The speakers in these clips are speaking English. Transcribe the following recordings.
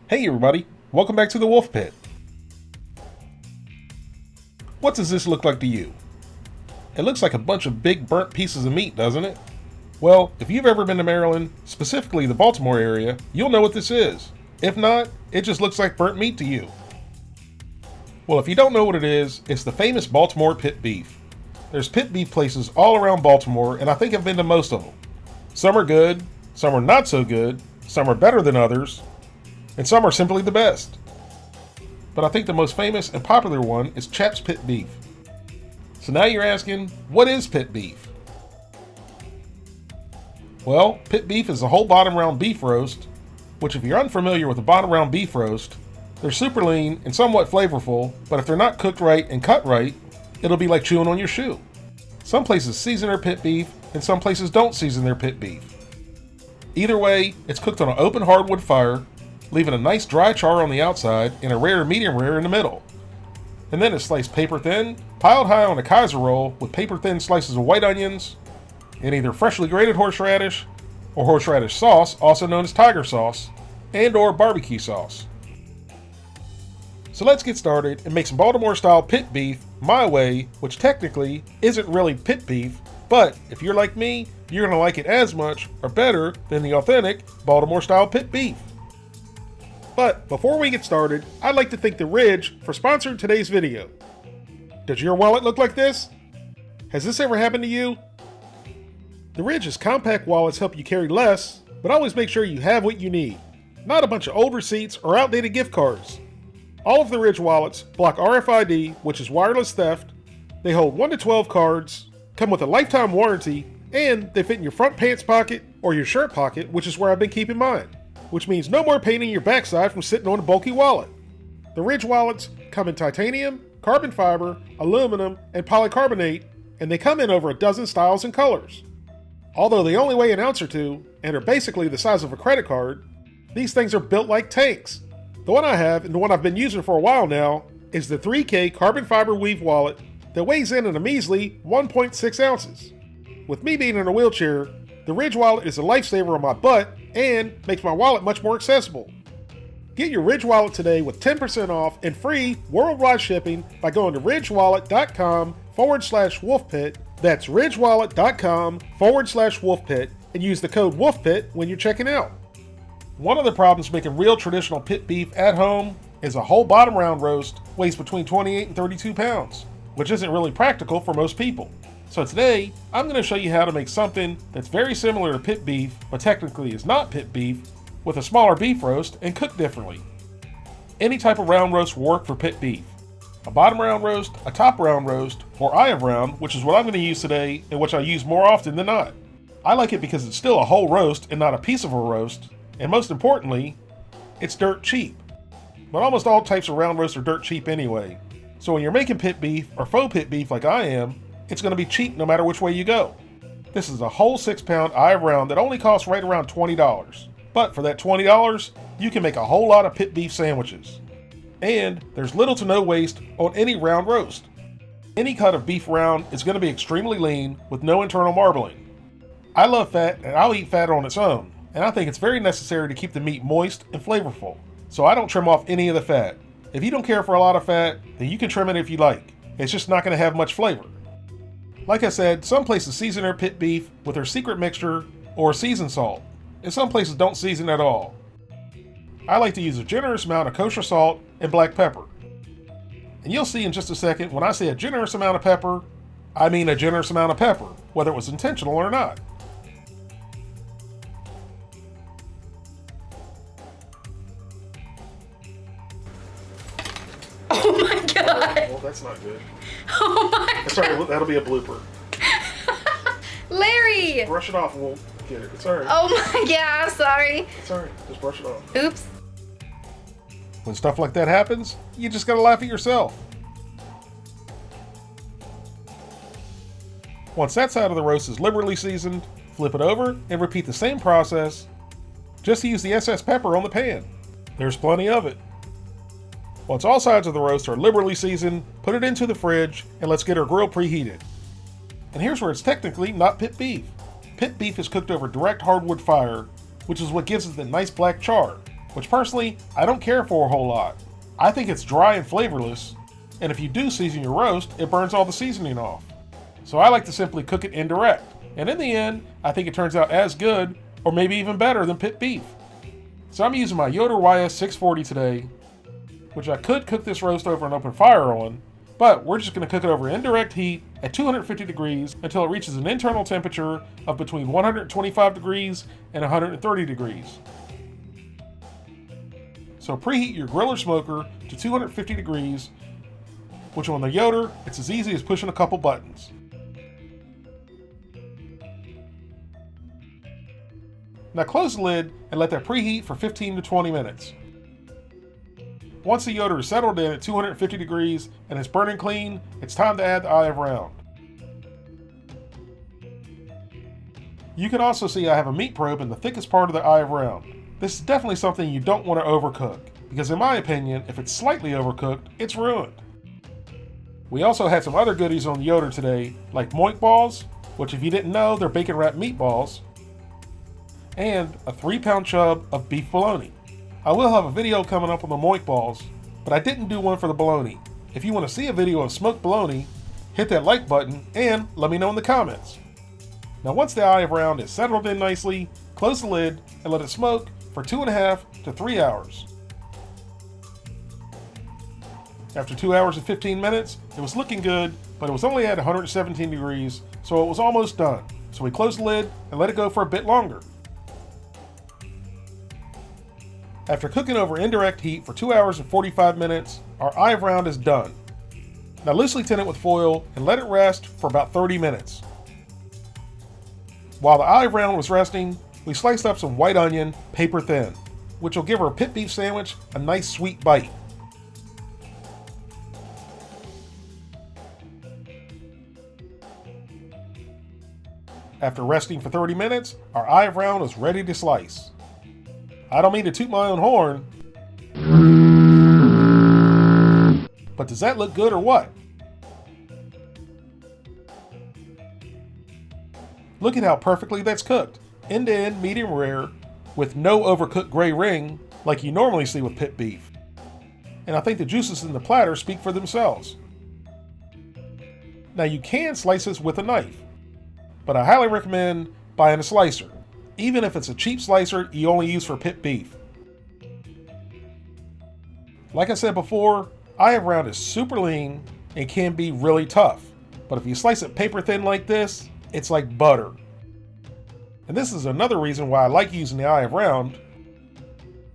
Hey everybody, welcome back to the Wolfe Pit. What does this look like to you? It looks like a bunch of big burnt pieces of meat, doesn't it? Well, if you've ever been to Maryland, specifically the Baltimore area, you'll know what this is. If not, it just looks like burnt meat to you. Well, if you don't know what it is, it's the famous Baltimore Pit Beef. There's pit beef places all around Baltimore, and I think I've been to most of them. Some are good, some are not so good, some are better than others, and some are simply the best. But I think the most famous and popular one is Chap's Pit Beef. So now you're asking, what is pit beef? Well, pit beef is a whole bottom round beef roast, which if you're unfamiliar with a bottom round beef roast, they're super lean and somewhat flavorful, but if they're not cooked right and cut right, it'll be like chewing on your shoe. Some places season their pit beef, and some places don't season their pit beef. Either way, it's cooked on an open hardwood fire, leaving a nice dry char on the outside and a rare medium rare in the middle. And then it's sliced paper thin, piled high on a Kaiser roll with paper thin slices of white onions, and either freshly grated horseradish or horseradish sauce, also known as tiger sauce, and or barbecue sauce. So let's get started and make some Baltimore style pit beef my way, which technically isn't really pit beef, but if you're like me, you're going to like it as much or better than the authentic Baltimore style pit beef. But before we get started, I'd like to thank The Ridge for sponsoring today's video. Does your wallet look like this? Has this ever happened to you? The Ridge's compact wallets help you carry less, but always make sure you have what you need. Not a bunch of old receipts or outdated gift cards. All of the Ridge wallets block RFID, which is wireless theft. They hold 1 to 12 cards, come with a lifetime warranty, and they fit in your front pants pocket or your shirt pocket, which is where I've been keeping mine. Which means no more paining your backside from sitting on a bulky wallet. The Ridge wallets come in titanium, carbon fiber, aluminum, and polycarbonate, and they come in over a dozen styles and colors. Although they only weigh an ounce or two, and are basically the size of a credit card, these things are built like tanks. The one I have, and the one I've been using for a while now, is the 3K carbon fiber weave wallet that weighs in at a measly 1.6 ounces. With me being in a wheelchair, the Ridge wallet is a lifesaver on my butt and makes my wallet much more accessible. Get your Ridge wallet today with 10% off and free worldwide shipping by going to ridgewallet.com/wolfpit. That's ridgewallet.com/wolfpit and use the code WOLFPIT when you're checking out. One of the problems making real traditional pit beef at home is a whole bottom round roast weighs between 28 and 32 pounds, which isn't really practical for most people. So today, I'm going to show you how to make something that's very similar to pit beef, but technically is not pit beef, with a smaller beef roast and cooked differently. Any type of round roast will work for pit beef. A bottom round roast, a top round roast, or eye of round, which is what I'm going to use today and which I use more often than not. I like it because it's still a whole roast and not a piece of a roast, and most importantly, it's dirt cheap. But almost all types of round roast are dirt cheap anyway. So when you're making pit beef or faux pit beef like I am, it's going to be cheap no matter which way you go. This is a whole 6-pound eye of round that only costs right around $20. But for that $20, you can make a whole lot of pit beef sandwiches. And there's little to no waste on any round roast. Any cut of beef round is going to be extremely lean with no internal marbling. I love fat and I'll eat fat on its own, and I think it's very necessary to keep the meat moist and flavorful. So I don't trim off any of the fat. If you don't care for a lot of fat, then you can trim it if you like. It's just not going to have much flavor. Like I said, some places season their pit beef with their secret mixture or seasoned salt, and some places don't season at all. I like to use a generous amount of kosher salt and black pepper. And you'll see in just a second, when I say a generous amount of pepper, I mean a generous amount of pepper, whether it was intentional or not. Oh my god! Well, that's not good. Oh my god! Sorry, that'll be a blooper. Larry! Brush it off and we'll get it. It's alright. Oh my god, sorry. It's alright. Just brush it off. Oops. When stuff like that happens, you just gotta laugh at yourself. Once that side of the roast is liberally seasoned, flip it over and repeat the same process. Just use the SS pepper on the pan. There's plenty of it. Once all sides of the roast are liberally seasoned, put it into the fridge and let's get our grill preheated. And here's where it's technically not pit beef. Pit beef is cooked over direct hardwood fire, which is what gives it the nice black char. which personally, I don't care for a whole lot. I think it's dry and flavorless, and if you do season your roast, it burns all the seasoning off. So I like to simply cook it indirect, and in the end, I think it turns out as good, or maybe even better than pit beef. So I'm using my Yoder YS640 today, which I could cook this roast over an open fire on, but we're just going to cook it over indirect heat at 250 degrees until it reaches an internal temperature of between 125 degrees and 130 degrees. So preheat your grill or smoker to 250 degrees, which on the Yoder, it's as easy as pushing a couple buttons. Now close the lid and let that preheat for 15 to 20 minutes. Once the Yoder is settled in at 250 degrees and it's burning clean, it's time to add the eye of round. You can also see I have a meat probe in the thickest part of the eye of round. This is definitely something you don't want to overcook, because in my opinion, if it's slightly overcooked, it's ruined. We also had some other goodies on the Yoder today, like moink balls, which if you didn't know, they're bacon wrapped meatballs, and a 3-pound chub of beef bologna. I will have a video coming up on the moink balls, but I didn't do one for the bologna. If you want to see a video of smoked bologna, hit that like button and let me know in the comments. Now once the eye of round is settled in nicely, close the lid and let it smoke for 2.5 to 3 hours. After 2 hours and 15 minutes, it was looking good, but it was only at 117 degrees, so it was almost done. So we closed the lid and let it go for a bit longer. After cooking over indirect heat for 2 hours and 45 minutes, our eye of round is done. Now loosely tin it with foil and let it rest for about 30 minutes. While the eye of round was resting, we sliced up some white onion paper thin, which will give our pit beef sandwich a nice sweet bite. After resting for 30 minutes, our eye of round is ready to slice. I don't mean to toot my own horn, but does that look good or what? Look at how perfectly that's cooked, end to end medium rare, with no overcooked gray ring like you normally see with pit beef. And I think the juices in the platter speak for themselves. Now you can slice this with a knife, but I highly recommend buying a slicer, even if it's a cheap slicer you only use for pit beef. Like I said before, eye of round is super lean and can be really tough, but if you slice it paper thin like this, it's like butter. And this is another reason why I like using the eye of round,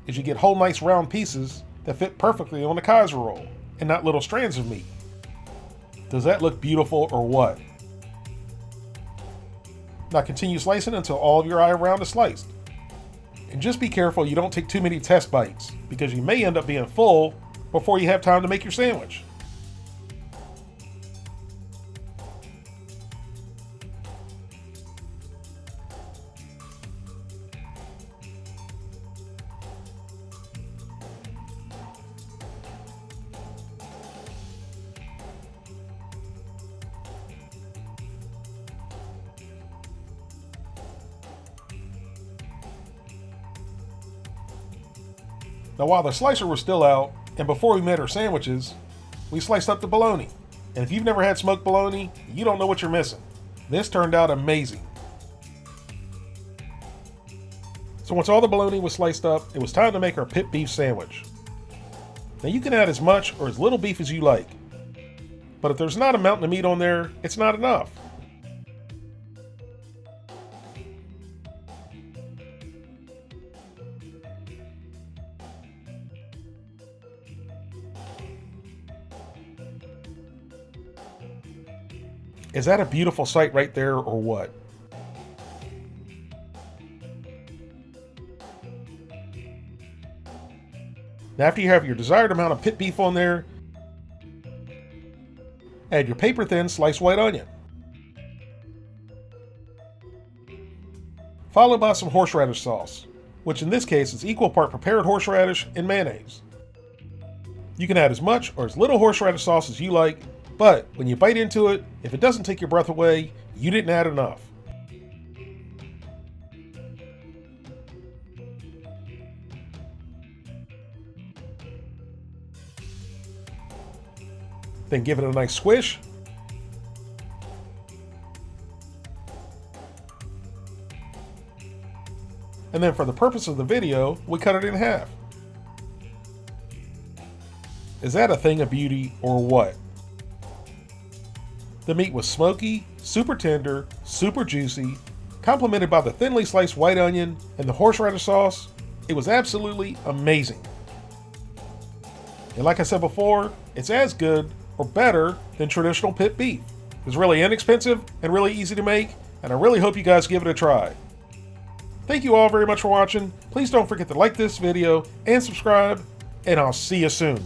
is you get whole nice round pieces that fit perfectly on the Kaiser roll, and not little strands of meat. Does that look beautiful or what? Now continue slicing until all of your eye of round is sliced. And just be careful you don't take too many test bites, because you may end up being full before you have time to make your sandwich. Now while the slicer was still out, and before we made our sandwiches, we sliced up the bologna. And if you've never had smoked bologna, you don't know what you're missing. This turned out amazing. So once all the bologna was sliced up, it was time to make our pit beef sandwich. Now you can add as much or as little beef as you like, but if there's not a mountain of meat on there, it's not enough. Is that a beautiful sight right there or what? Now after you have your desired amount of pit beef on there, add your paper thin sliced white onion, followed by some horseradish sauce, which in this case is equal part prepared horseradish and mayonnaise. You can add as much or as little horseradish sauce as you like, but when you bite into it, if it doesn't take your breath away, you didn't add enough. Then give it a nice squish. And then for the purpose of the video, we cut it in half. Is that a thing of beauty or what? The meat was smoky, super tender, super juicy, complemented by the thinly sliced white onion and the horseradish sauce. It was absolutely amazing. And like I said before, it's as good or better than traditional pit beef. It's really inexpensive and really easy to make, and I really hope you guys give it a try. Thank you all very much for watching. Please don't forget to like this video and subscribe, and I'll see you soon.